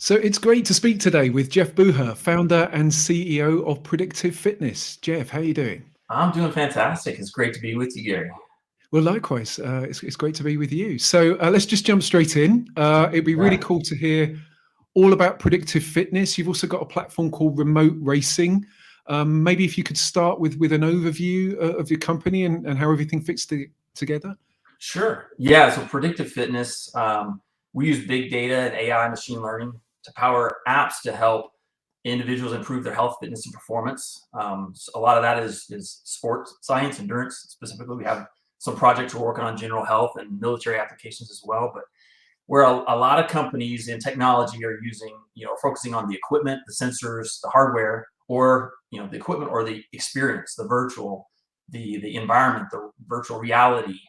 So it's great to speak today with Jeff Booher, founder and CEO of Predictive Fitness. Jeff, how are you doing? I'm doing fantastic. It's great to be with you, Gary. Well, likewise, it's great to be with you. So let's just jump straight in. It'd be really Yeah, cool to hear all about Predictive Fitness. You've also got a platform called RemoteRacing. Maybe if you could start with an overview of your company and how everything fits together. sure. Yeah, so predictive fitness, we use big data and AI machine learning to power apps to help individuals improve their health, fitness, and performance. So a lot of that is sports science, endurance specifically. We have some projects we're working on general health and military applications as well. But where a lot of companies in technology are using, focusing on the equipment, the sensors, the hardware, or the equipment or the experience, the virtual, the environment, the virtual reality,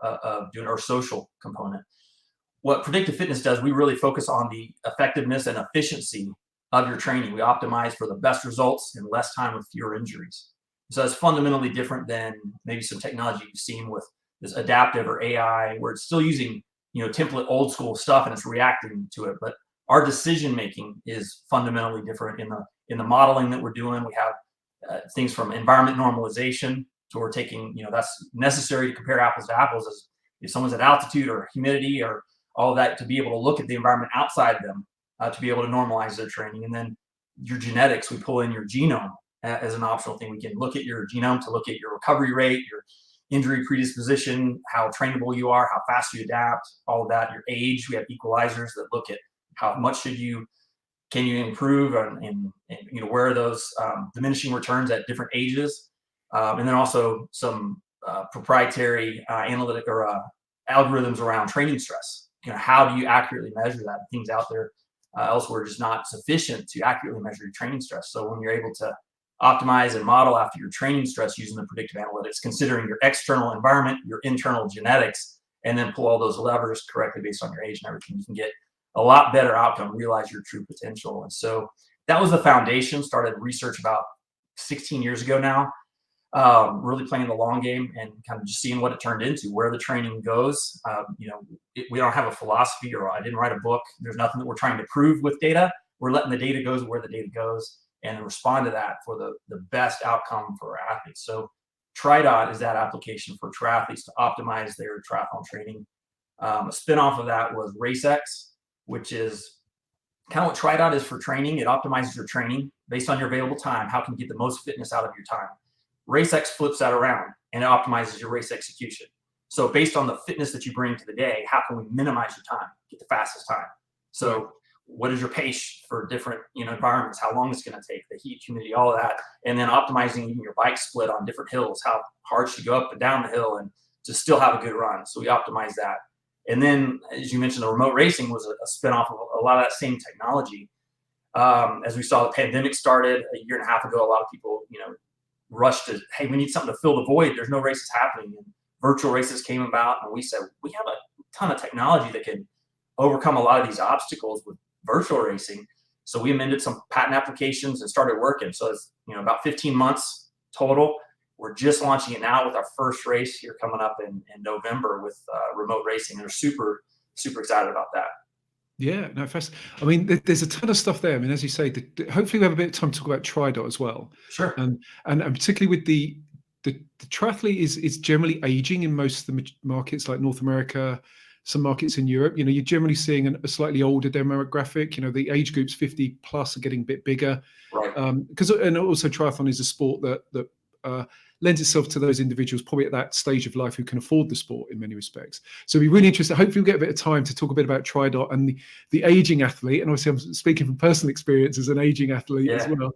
of doing our social component. What predictive fitness does, we really focus on the effectiveness and efficiency of your training. We optimize for the best results in less time with fewer injuries. So it's fundamentally different than maybe some technology you've seen with this adaptive or AI, where it's still using template old school stuff and it's reacting to it. But our decision making is fundamentally different in the modeling that we're doing. We have things from environment normalization. So we're taking, that's necessary to compare apples to apples, as if someone's at altitude or humidity or all of that, to be able to look at the environment outside them, to be able to normalize their training. And then your genetics, we pull in your genome as an optional thing. We can look at your genome to look at your recovery rate, your injury predisposition, how trainable you are, how fast you adapt, all of that. Your age, we have equalizers that look at how much can you improve, and where are those diminishing returns at different ages. And then also some proprietary analytic or algorithms around training stress. How do you accurately measure that? Things out there elsewhere just not sufficient to accurately measure your training stress. So when you're able to optimize and model after your training stress using the predictive analytics, considering your external environment, your internal genetics, and then pull all those levers correctly based on your age and everything, you can get a lot better outcome, realize your true potential. And so that was the foundation. Started research about 16 years ago now. Really playing the long game and kind of just seeing what it turned into, where the training goes. We don't have a philosophy, or I didn't write a book. There's nothing that we're trying to prove with data. We're letting the data go where the data goes and respond to that for the best outcome for our athletes. So TriDot is that application for triathletes to optimize their triathlon training. A spinoff of that was RaceX, which is kind of what TriDot is for training. It optimizes your training based on your available time. How can you get the most fitness out of your time? RaceX flips that around and it optimizes your race execution. So based on the fitness that you bring to the day, how can we minimize your time, get the fastest time? So what is your pace for different environments? How long it's going to take, the heat, humidity, all of that, and then optimizing even your bike split on different hills. How hard should you go up and down the hill and to still have a good run? So we optimize that. And then, as you mentioned, the remote racing was a spinoff of a lot of that same technology. As we saw the pandemic started a year and a half ago, a lot of people, rushed to, hey, we need something to fill the void. There's no races happening. And virtual races came about, and we said, we have a ton of technology that can overcome a lot of these obstacles with virtual racing. So we amended some patent applications and started working. So it's, about 15 months total. We're just launching it now with our first race here coming up in November with remote racing. And we're super, super excited about that. Yeah, no, first, I mean, there's a ton of stuff there. I mean, as you say, hopefully we have a bit of time to talk about TriDot as well. Sure. And particularly with the triathlete is generally aging in most of the markets like North America, some markets in Europe. You're generally seeing a slightly older demographic. The age groups 50 plus are getting a bit bigger. Right. And also triathlon is a sport that lends itself to those individuals probably at that stage of life who can afford the sport in many respects. So it'd be really interesting. Hopefully we'll get a bit of time to talk a bit about TriDot and the aging athlete. And obviously I'm speaking from personal experience as an aging athlete as well.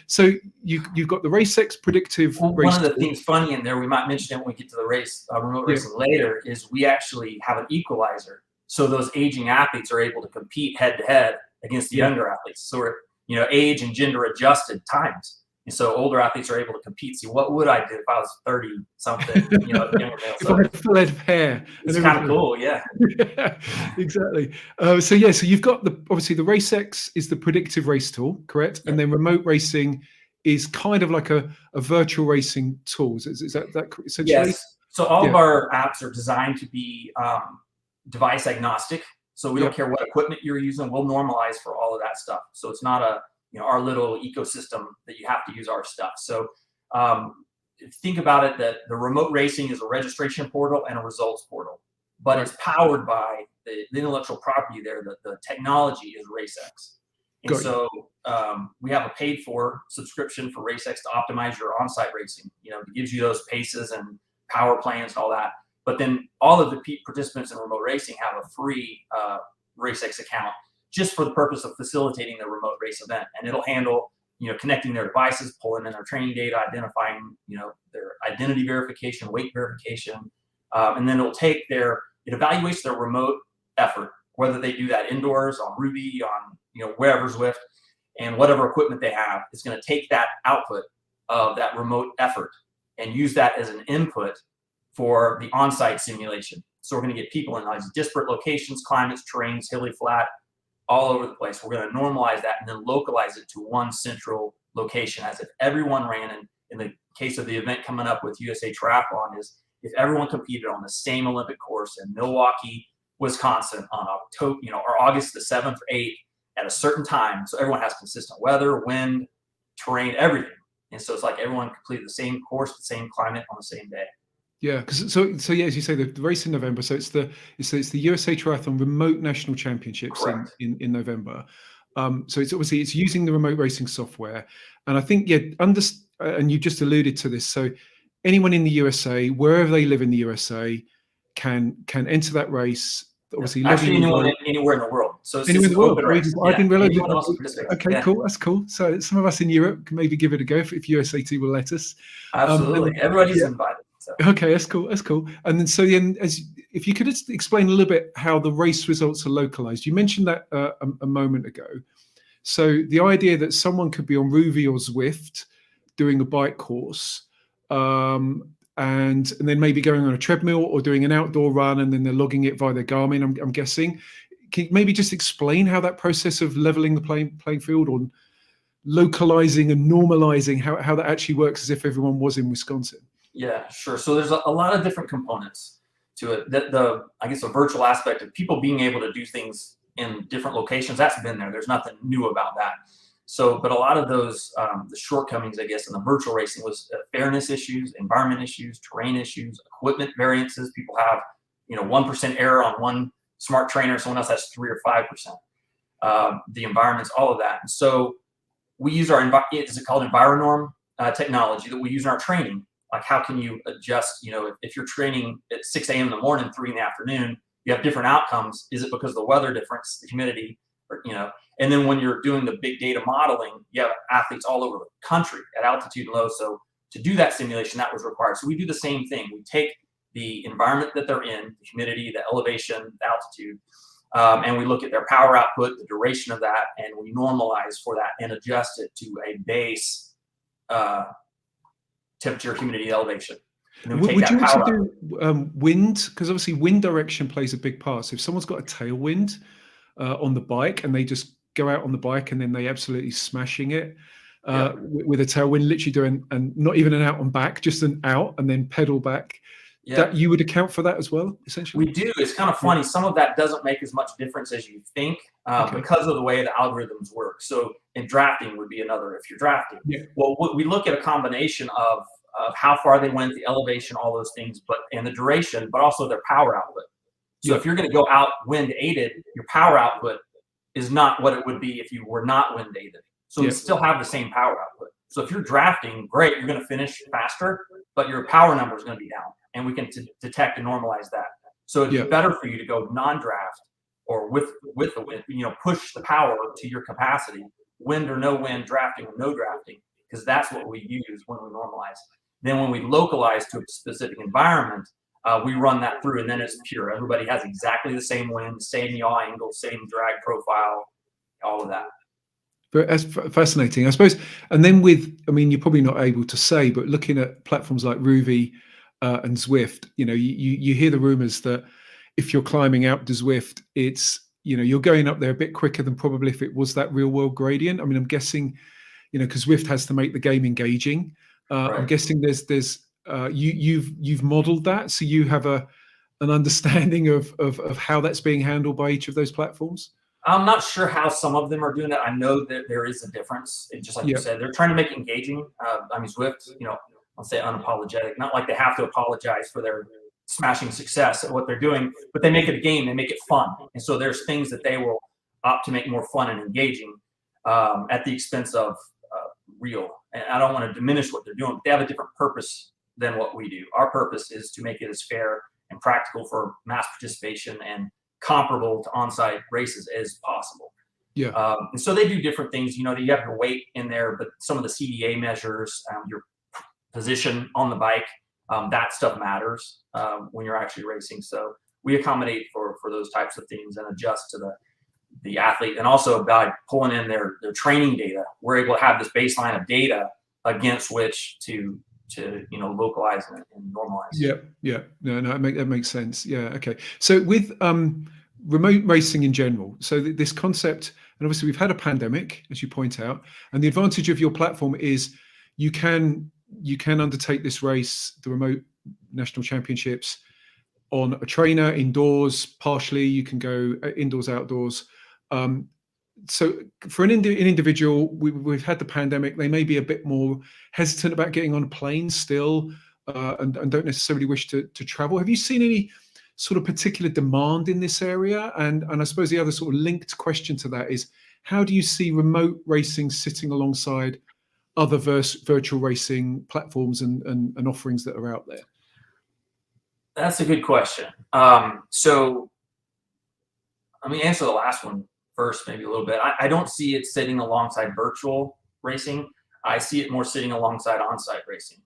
So you've got the RaceX predictive race. One of the things funny in there, we might mention it when we get to the race, remote racing later, is we actually have an equalizer. So those aging athletes are able to compete head to head against the younger athletes. So we're, age and gender adjusted times. And so older athletes are able to compete. See, what would I do if I was 30 something, younger male? So if I had a full head of hair. It's kind of cool, yeah. Yeah, exactly. So you've got obviously the RaceX is the predictive race tool, correct? And then remote racing is kind of like a virtual racing tool. Is that essentially? Yes. So all of our apps are designed to be device agnostic. So we don't care what equipment you're using. We'll normalize for all of that stuff. So it's not a, our little ecosystem that you have to use our stuff. So think about it that the remote racing is a registration portal and a results portal, but it's powered by the intellectual property there. The technology is RaceX. And so we have a paid for subscription for RaceX to optimize your on-site racing. It gives you those paces and power plans and all that. But then all of the participants in remote racing have a free RaceX account just for the purpose of facilitating the remote race event. And it'll handle, connecting their devices, pulling in their training data, identifying, their identity verification, weight verification. And then it evaluates their remote effort, whether they do that indoors on Ruby, on, wherever Zwift, and whatever equipment they have. It's going to take that output of that remote effort and use that as an input for the on-site simulation. So we're going to get people in these disparate locations, climates, terrains, hilly, flat, all over the place. We're going to normalize that and then localize it to one central location, as if everyone ran. And in the case of the event coming up with USA Triathlon, is if everyone competed on the same Olympic course in Milwaukee, Wisconsin on October, or August the 7th or 8th at a certain time. So everyone has consistent weather, wind, terrain, everything. And so it's like everyone completed the same course, the same climate on the same day. Yeah, because so yeah, as you say, the race in November. So it's the USA Triathlon Remote National Championships in November. So it's obviously using the remote racing software, and I think and you just alluded to this. So anyone in the USA, wherever they live in the USA, can enter that race. Obviously, actually anywhere in the world. So it's anywhere in the world. I didn't realize. Okay, cool. That's cool. So some of us in Europe can maybe give it a go if USAT will let us. Absolutely, everybody's invited. So. Okay, that's cool. That's cool. And then if you could just explain a little bit how the race results are localized. You mentioned that a moment ago. So the idea that someone could be on Ruby or Zwift doing a bike course, and then maybe going on a treadmill or doing an outdoor run, and then they're logging it via their Garmin, I'm guessing. Can you maybe just explain how that process of leveling the playing field, or localizing and normalizing, how that actually works as if everyone was in Wisconsin? Yeah, sure. So there's a lot of different components to it. I guess the virtual aspect of people being able to do things in different locations, that's been there. There's nothing new about that. So, but a lot of those, the shortcomings, I guess, in the virtual racing was fairness issues, environment issues, terrain issues, equipment variances. People have, 1% error on one smart trainer, someone else has 3 or 5%. The environments, all of that. And so we use is it called EnviroNorm technology that we use in our training. Like, how can you adjust, if you're training at 6 a.m. in the morning, 3 in the afternoon, you have different outcomes. Is it because of the weather difference, the humidity, or, and then when you're doing the big data modeling, you have athletes all over the country at altitude and low. So to do that simulation, that was required. So we do the same thing. We take the environment that they're in, the humidity, the elevation, the altitude, and we look at their power output, the duration of that, and we normalize for that and adjust it to a base temperature, humidity, elevation. Would you also do wind? Because obviously wind direction plays a big part. So if someone's got a tailwind on the bike and they just go out on the bike and then they absolutely smashing it with a tailwind, literally doing, and not even an out and back, just an out and then pedal back. Yeah. That you would account for that as well, essentially? We do. It's kind of funny. Some of that doesn't make as much difference as you think because of the way the algorithms work. So in drafting would be another, if you're drafting. Yeah. Well, we look at a combination of how far they went, the elevation, all those things, and the duration, but also their power output. So if you're going to go out wind aided, your power output is not what it would be if you were not wind aided. So you still have the same power output. So if you're drafting, great, you're going to finish faster, but your power number is going to be down. And we can detect and normalize that. So it's better for you to go non-draft or with the wind, push the power to your capacity, wind or no wind, drafting or no drafting, because that's what we use when we normalize. Then when we localize to a specific environment, we run that through, and then it's pure. Everybody has exactly the same wind, same yaw angle, same drag profile, all of that. But that's fascinating, I suppose. And then you're probably not able to say, but looking at platforms like Ruby and Zwift, you hear the rumors that if you're climbing out to Zwift, it's, you're going up there a bit quicker than probably if it was that real world gradient. I mean, I'm guessing, because Zwift has to make the game engaging. Right. I'm guessing there's you've modeled that, so you have a an understanding of how that's being handled by each of those platforms? I'm not sure how some of them are doing that. I know that there is a difference. Just like you Yeah. said, they're trying to make it engaging. I mean, Zwift, I'll say unapologetic, not like they have to apologize for their smashing success at what they're doing, but they make it a game, they make it fun. And so there's things that they will opt to make more fun and engaging at the expense of real. And I don't want to diminish what they're doing, but they have a different purpose than what we do. Our purpose is to make it as fair and practical for mass participation and comparable to on-site races as possible. Yeah. And so they do different things. You have your weight in there, but some of the CDA measures, your position on the bike, that stuff matters when you're actually racing. So we accommodate for those types of things and adjust to the athlete. And also by pulling in their training data, we're able to have this baseline of data against which to localize and normalize. Yeah. No, that makes sense. Yeah. Okay. So with remote racing in general, so this concept, and obviously we've had a pandemic, as you point out, and the advantage of your platform is you can undertake this race, the remote national championships, on a trainer indoors. Partially, you can go indoors, outdoors. So for an individual, we've had the pandemic. They may be a bit more hesitant about getting on a plane still, and don't necessarily wish to travel. Have you seen any sort of particular demand in this area? And I suppose the other sort of linked question to that is, how do you see remote racing sitting alongside other virtual racing platforms and offerings that are out there? That's a good question. So let me answer the last one first, maybe a little bit. I don't see it sitting alongside virtual racing. I see it more sitting alongside on-site racing.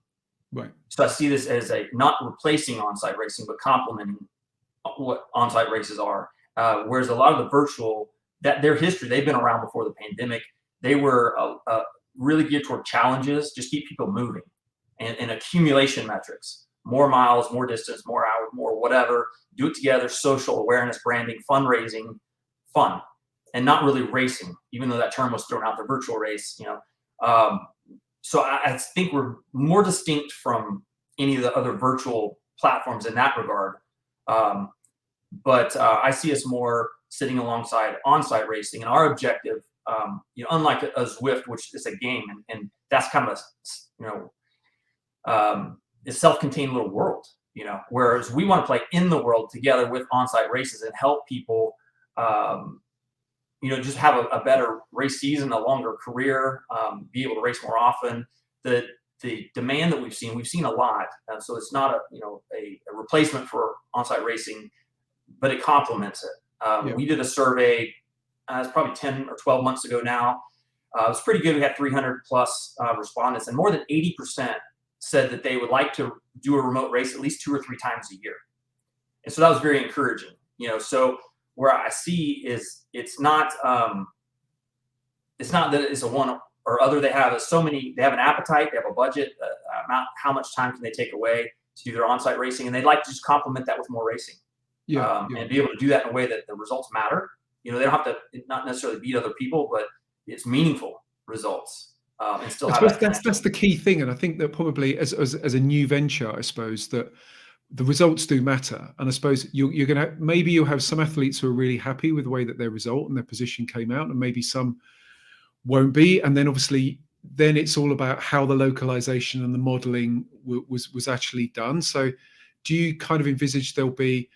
Right. So I see this as not replacing on-site racing, but complementing what on-site races are. Whereas a lot of the virtual, their history, they've been around before the pandemic. They were really geared toward challenges, just keep people moving, and accumulation metrics. More miles, more distance, more hours, more whatever. Do it together, social awareness, branding, fundraising, fun, and not really racing, even though that term was thrown out, the virtual race. So I think we're more distinct from any of the other virtual platforms in that regard. But I see us more sitting alongside on-site racing, and our objective, unlike a Zwift, which is a game, and that's kind of a self-contained little world, whereas we want to play in the world together with on-site races and help people, just have a better race season, a longer career, be able to race more often. The demand that we've seen a lot. So it's not a replacement for on-site racing, but it complements it. We did a survey, it's probably 10 or 12 months ago now. It was pretty good. We had 300 plus respondents, and more than 80% said that they would like to do a remote race at least 2 or 3 times a year. And so that was very encouraging. So where I see is it's not that it's a one or other. They have they have an appetite, they have a budget, how much time can they take away to do their on-site racing, and they'd like to just complement that with more racing. And be able to do that in a way that the results matter. They don't have to not necessarily beat other people, but it's meaningful results. And still have that's the key thing. And I think that probably as a new venture, I suppose that the results do matter. And I suppose you're going to, maybe you'll have some athletes who are really happy with the way that their result and their position came out, and maybe some won't be. And then obviously, then it's all about how the localization and the modeling was actually done. So do you kind of envisage there'll be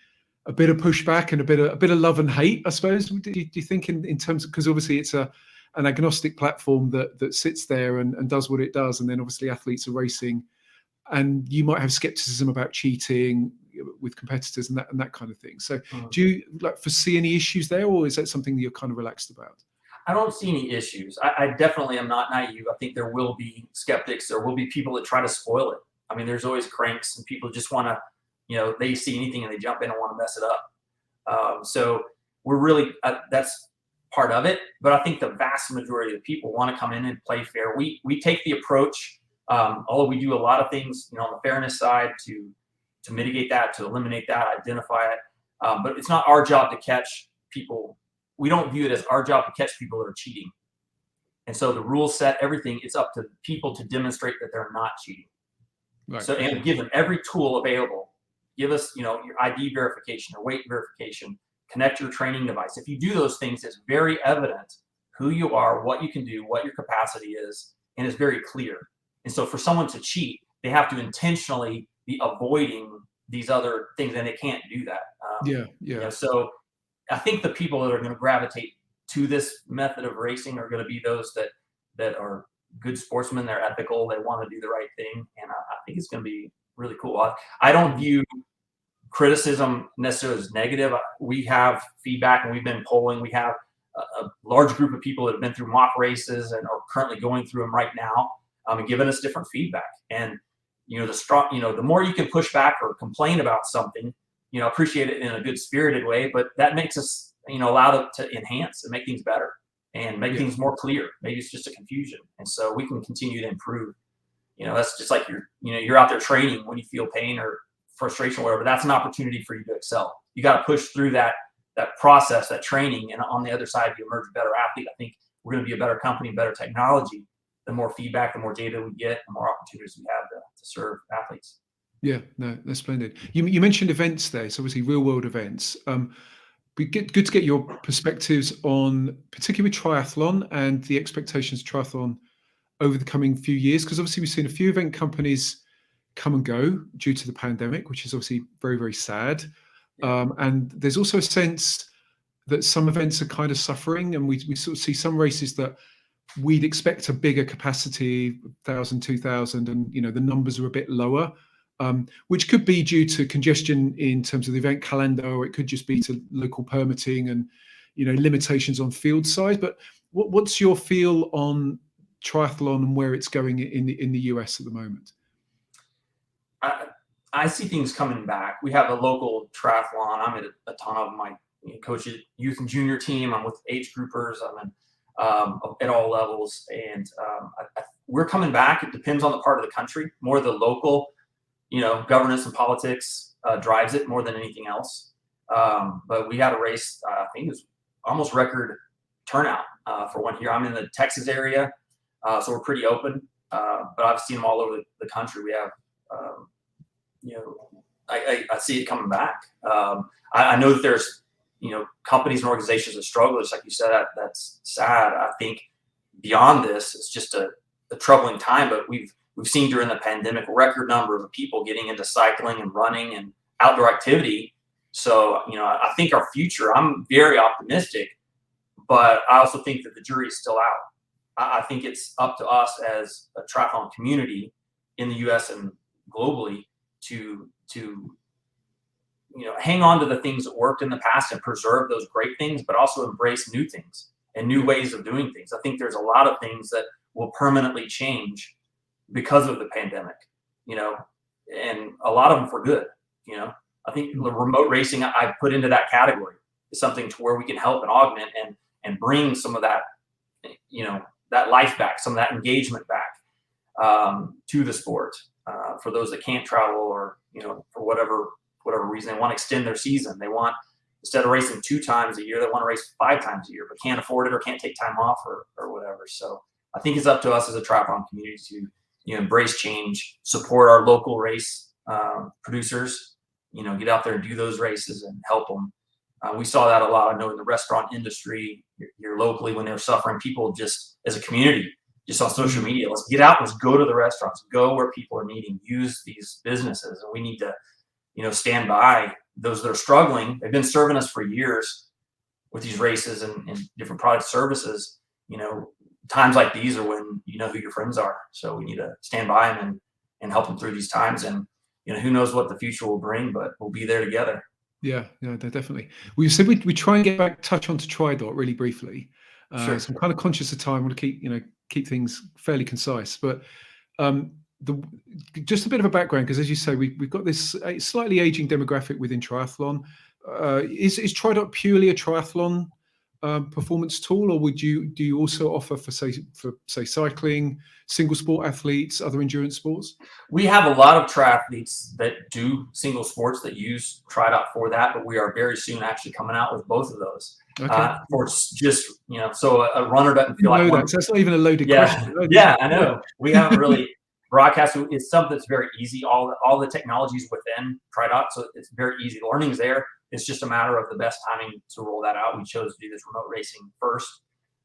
a bit of pushback and a bit of love and hate, I suppose? Do you think in terms of, because obviously it's an agnostic platform that sits there and does what it does, and then obviously athletes are racing, and you might have skepticism about cheating with competitors and that kind of thing. So do you foresee any issues there, or is that something that you're kind of relaxed about? I don't see any issues. I definitely am not naive. I think there will be skeptics. There will be people that try to spoil it. I mean, there's always cranks, and people just want to, they see anything and they jump in and want to mess it up. So we're really, that's part of it. But I think the vast majority of people want to come in and play fair. We take the approach, although we do a lot of things, on the fairness side to mitigate that, to eliminate that, identify it. But it's not our job to catch people. We don't view it as our job to catch people that are cheating. And so the rules set, everything, it's up to people to demonstrate that they're not cheating. Right. So, and give them every tool available give us, your ID verification or weight verification, connect your training device. If you do those things, it's very evident who you are, what you can do, what your capacity is, and it's very clear. And so for someone to cheat, they have to intentionally be avoiding these other things, and they can't do that. So I think the people that are going to gravitate to this method of racing are going to be those that are good sportsmen. They're ethical. They want to do the right thing, and I think it's going to be really cool. I don't view criticism necessarily as negative. We have feedback, and we've been polling. We have a large group of people that have been through mock races and are currently going through them right now, and giving us different feedback. And the more you can push back or complain about something, appreciate it in a good spirited way, but that makes us, allow to enhance and make things better and make things more clear. Maybe it's just a confusion. And so we can continue to improve. That's just like you're out there training when you feel pain or frustration or whatever. That's an opportunity for you to excel. You got to push through that process, that training, and on the other side, you emerge a better athlete. I think we're going to be a better company, better technology. The more feedback, the more data we get, the more opportunities we have to serve athletes. Yeah, no, that's splendid. You mentioned events there, so obviously real world events. Be good to get your perspectives on, particularly with triathlon and the expectations of triathlon over the coming few years, because obviously we've seen a few event companies come and go due to the pandemic, which is obviously very, very sad. And there's also a sense that some events are kind of suffering, and we sort of see some races that we'd expect a bigger capacity, 1,000, 2,000, and the numbers are a bit lower, which could be due to congestion in terms of the event calendar, or it could just be to local permitting and limitations on field size. But what's your feel on triathlon and where it's going in the US at the moment? I see things coming back. We have a local triathlon. I'm at a ton of my coach youth and junior team. I'm with age groupers. I'm in at all levels, and we're coming back. It depends on the part of the country. More the local, governance and politics drives it more than anything else. But we had a race. I think it was almost record turnout for one here. I'm in the Texas area, so we're pretty open. But I've seen them all over the country. We have, I see it coming back. I know that there's companies and organizations that struggle. Just like you said, that's sad. I think beyond this, it's just a troubling time. But we've seen during the pandemic a record number of people getting into cycling and running and outdoor activity. So I think our future. I'm very optimistic, but I also think that the jury is still out. I think it's up to us as a triathlon community in the U.S. and globally to hang on to the things that worked in the past and preserve those great things, but also embrace new things and new ways of doing things. I think there's a lot of things that will permanently change because of the pandemic, and a lot of them for good. I think the remote racing I put into that category is something to where we can help and augment and bring some of that, that life back, some of that engagement back to the sport for those that can't travel or, for whatever reason, they want to extend their season. They want, instead of racing 2 times a year, they want to race 5 times a year, but can't afford it or can't take time off or whatever. So I think it's up to us as a triathlon community to, embrace change, support our local race producers, get out there and do those races and help them. We saw that a lot. I know in the restaurant industry, here locally, when they were suffering, people just as a community, just on social media, let's get out, let's go to the restaurants, go where people are meeting, use these businesses. And we need to, stand by those that are struggling. They've been serving us for years with these races and different product services. Times like these are when you know who your friends are. So we need to stand by them and help them through these times. And, who knows what the future will bring, but we'll be there together. Yeah, definitely. We said we try and get back, touch onto TriDot really briefly. Sure. So I'm kind of conscious of time. I want to keep things fairly concise. But just a bit of a background, because as you say, we've got this slightly aging demographic within triathlon. Is TriDot purely a triathlon performance tool, or do you also offer for say cycling, single sport athletes, other endurance sports? We have a lot of triathletes that do single sports that use TriDot for that, but we are very soon actually coming out with both of those. Okay. For just so a runner doesn't feel like that's not even a loaded question. Yeah, I know. We haven't really broadcast is something that's very easy. All the technologies within TriDot, so it's very easy. The learning's there. It's just a matter of the best timing to roll that out. We chose to do this remote racing first,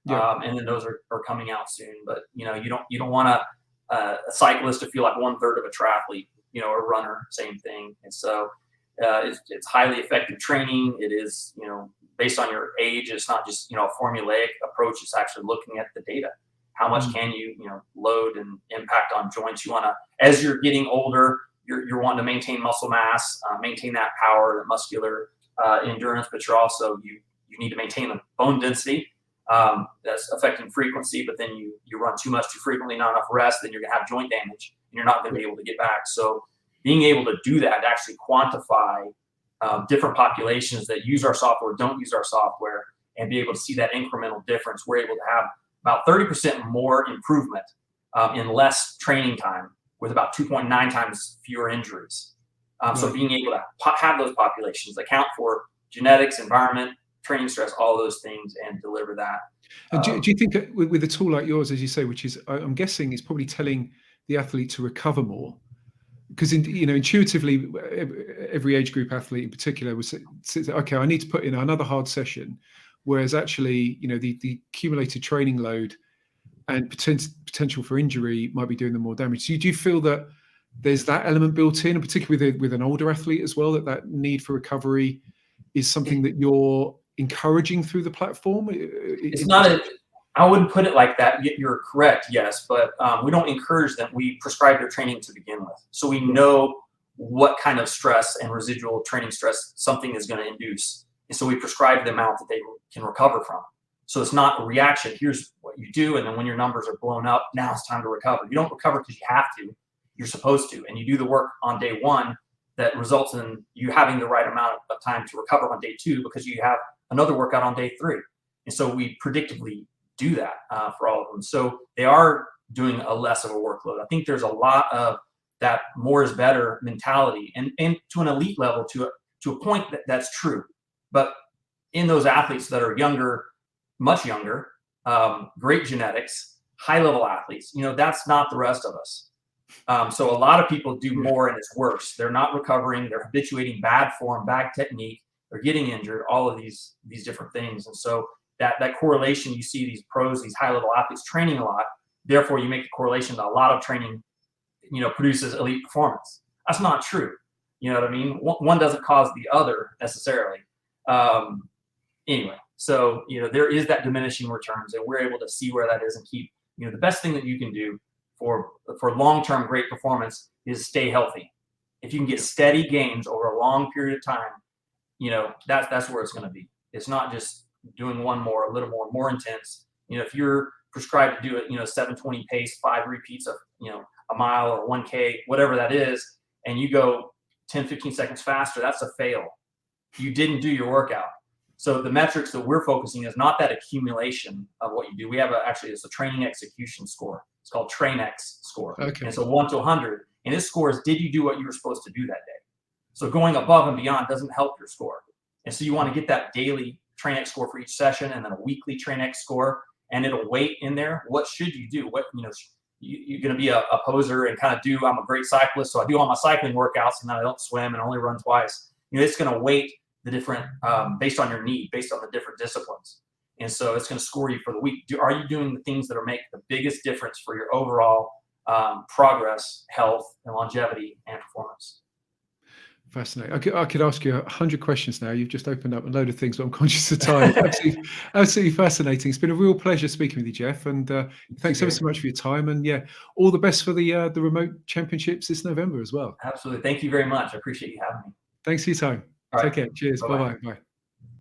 and then those are coming out soon. But you don't want a cyclist to feel like 1/3 of a triathlete, a runner, same thing. And so it's highly effective training. It is based on your age. It's not just a formulaic approach. It's actually looking at the data. How much can you load and impact on joints? You want to, as you're getting older, you're wanting to maintain muscle mass, maintain that power, the muscular endurance, but you're also you need to maintain the bone density. That's affecting frequency, but then you run too much too frequently, not enough rest, then you're gonna have joint damage and you're not gonna be able to get back. So being able to do that, to actually quantify different populations that use our software, don't use our software, and be able to see that incremental difference, we're able to have about 30% more improvement in less training time with about 2.9 times fewer injuries. So being able to have those populations account for genetics, environment, training stress, all those things, and deliver that. And do you think that with a tool like yours, as you say, which is, I'm guessing, is probably telling the athlete to recover more? Because intuitively, every age group athlete in particular would say, okay, I need to put in another hard session, whereas actually, the accumulated training load and potential for injury might be doing them more damage. So do you feel that there's that element built in, and particularly with an older athlete as well, that need for recovery is something that you're encouraging through the platform? It's not I wouldn't put it like that. You're correct, yes, but we don't encourage them. We prescribe their training to begin with. So we know what kind of stress and residual training stress something is going to induce. And so we prescribe the amount that they can recover from. So it's not a reaction. Here's what you do, and then when your numbers are blown up, now it's time to recover. You don't recover because you have to. You're supposed to. And you do the work on day one that results in you having the right amount of time to recover on day two because you have another workout on day three. And so we predictively do that for all of them. So they are doing a less of a workload. I think there's a lot of that more is better mentality, and to an elite level, to a point that's true. But in those athletes that are younger, much younger, great genetics, high level athletes, that's not the rest of us. So a lot of people do more and it's worse. They're not recovering. They're habituating bad form, bad technique. They're getting injured, all of these different things. And so that correlation, you see these pros, these high level athletes training a lot. Therefore, you make the correlation that a lot of training, produces elite performance. That's not true. You know what I mean? One doesn't cause the other necessarily. Anyway, so, there is that diminishing returns, and we're able to see where that is and keep, the best thing that you can do for long-term great performance is stay healthy. If you can get steady gains over a long period of time, that's where it's going to be. It's not just doing one more, a little more intense. If you're prescribed to do it, 720 pace, 5 repeats of, a mile or 1K, whatever that is, and you go 10, 15 seconds faster, that's a fail. You didn't do your workout. So the metrics that we're focusing is not that accumulation of what you do. We have it's a training execution score. It's called TrainX score. Okay. And so 1 to 100, and this score is, did you do what you were supposed to do that day? So going above and beyond doesn't help your score. And so you want to get that daily TrainX score for each session, and then a weekly TrainX score, and it'll weight in there. What should you do? What, you're going to be a poser and kind of do, I'm a great cyclist, so I do all my cycling workouts and then I don't swim and only run twice. It's going to weight the different, based on your need, based on the different disciplines. And so it's going to score you for the week. Are you doing the things that are making the biggest difference for your overall progress, health, and longevity and performance? Fascinating. I could ask you 100 questions now. You've just opened up a load of things, but I'm conscious of time. Absolutely fascinating. It's been a real pleasure speaking with you, Jeff. And thanks ever so much for your time. And all the best for the remote championships this November as well. Absolutely. Thank you very much. I appreciate you having me. Thanks for your time. Take care. Cheers. Bye-bye. Bye.